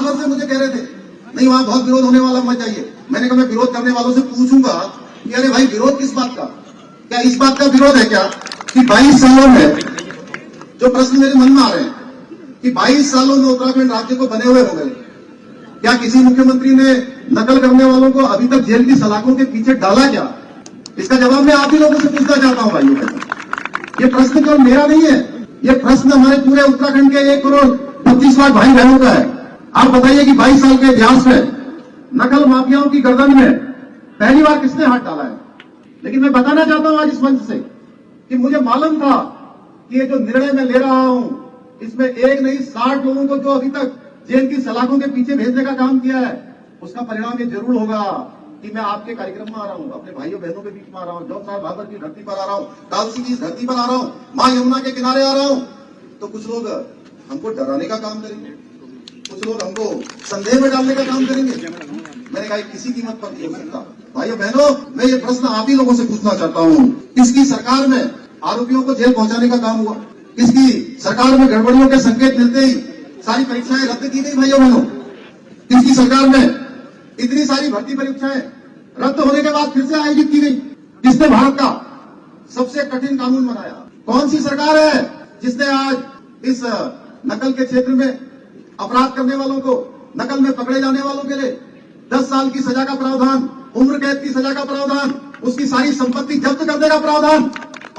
भर से मुझे कह रहे थे नहीं वहां बहुत विरोध होने वाला मत जाइए। मैंने कहा मैं विरोध करने वालों से पूछूंगा कि अरे भाई विरोध किस बात का, क्या इस बात का विरोध है क्या कि 22 सालों में जो प्रश्न मेरे मन में आ रहे हैं कि 22 सालों में उत्तराखंड राज्य को बने हुए हो गए, क्या किसी मुख्यमंत्री ने नकल करने वालों को अभी तक जेल की सलाखों के पीछे डाला क्या? इसका जवाब मैं आप ही लोगों से पूछना चाहता हूं भाइयों बहनों। ये प्रश्न केवल मेरा नहीं है, ये प्रश्न हमारे पूरे उत्तराखंड के 1 करोड़ 25 लाख भाई बहनों का है। आप बताइए कि 22 साल के इतिहास में नकल माफियाओं की गर्दन में पहली बार किसने हाथ डाला है? लेकिन मैं बताना चाहता हूं आज इस मंच से कि मुझे मालूम था कि ये जो निर्णय मैं ले रहा हूं इसमें एक नहीं 60 लोगों को जो अभी तक जेल की सलाखों के पीछे भेजने का काम किया है उसका परिणाम ये जरूर होगा कि मैं आपके कार्यक्रम में आ रहा हूं, अपने भाइयों बहनों के बीच में आ रहा हूं, जौन साहब भाबर की धरती पर आ रहा हूं, कालसी की धरती पर आ रहा हूं, मां यमुना के किनारे आ रहा हूं, तो कुछ लोग हमको डराने का काम करेंगे, कुछ लोग हमको संदेह में डालने का काम करेंगे। मैंने कहा किसी कीमत पर नहीं हो सकता। भाइयों बहनों, मैं ये प्रश्न आप ही लोगों से पूछना चाहता हूं, किसकी सरकार में आरोपियों को जेल पहुंचाने का काम हुआ? किसकी सरकार में गड़बड़ियों के संकेत मिलते ही सारी परीक्षाएं रद्द की गई? भाइयों बहनों, किसकी सरकार में इतनी सारी भर्ती परीक्षाएं रद्द होने के बाद फिर से आयोजित की गई? किसने भारत का सबसे कठिन कानून बनाया? कौन सी सरकार है जिसने आज इस नकल के क्षेत्र में अपराध करने वालों को, नकल में पकड़े जाने वालों के लिए 10 साल की सजा का प्रावधान, उम्र कैद की सजा का प्रावधान, उसकी सारी संपत्ति जब्त करने का प्रावधान,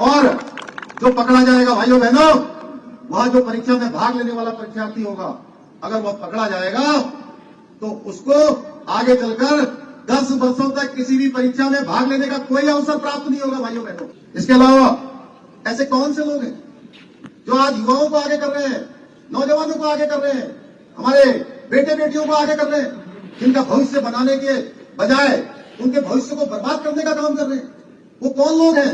और जो पकड़ा जाएगा भाइयों बहनों वह जो परीक्षा में भाग लेने वाला परीक्षार्थी होगा अगर वह पकड़ा जाएगा तो उसको आगे चलकर 10 वर्षों तक किसी भी परीक्षा में भाग लेने का कोई अवसर प्राप्त नहीं होगा भाइयों बहनों। इसके अलावा ऐसे कौन से लोग हैं जो आज युवाओं को आगे कर रहे हैं, नौजवानों को आगे कर रहे हैं, हमारे बेटे बेटियों को आगे कर रहे हैं, जिनका भविष्य बनाने के बजाय उनके भविष्य को बर्बाद करने का काम कर रहे हैं? वो कौन लोग हैं?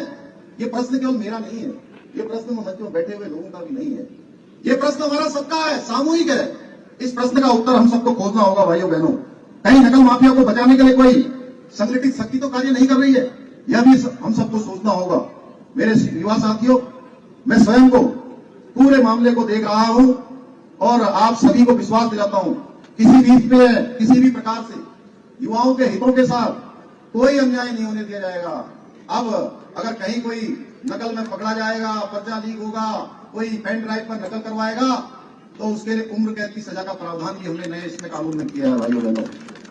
ये प्रश्न केवल मेरा नहीं है, ये प्रश्न मंच में बैठे हुए लोगों का भी नहीं है, ये प्रश्न हमारा सबका है, सामूहिक है। इस प्रश्न का उत्तर हम सबको खोजना होगा भाइयों बहनों। कहीं नकल माफिया को बचाने के लिए कोई संगठित शक्ति तो कार्य नहीं कर रही है, यह भी हम सबको सोचना होगा। मेरे युवा साथियों, मैं स्वयं को पूरे मामले को देख रहा हूं और आप सभी को विश्वास दिलाता हूं किसी भी प्रकार से युवाओं के हितों के साथ कोई अन्याय नहीं होने दिया जाएगा। अब अगर कहीं कोई नकल में पकड़ा जाएगा, पर्चा लीक होगा, कोई पेन ड्राइव पर नकल करवाएगा तो उसके लिए उम्र कैद की सजा का प्रावधान भी हमने नए इसमें कानून में किया है भाइयों बहनों।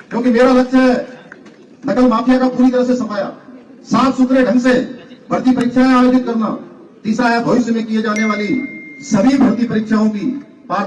क्योंकि मेरा लक्ष्य है नकल माफिया का पूरी तरह से सफाया, साफ सुथरे ढंग से भर्ती परीक्षाएं आयोजित करना। तीसरा है भविष्य में किए जाने वाली सभी भर्ती परीक्षाओं की पारदर्शिता।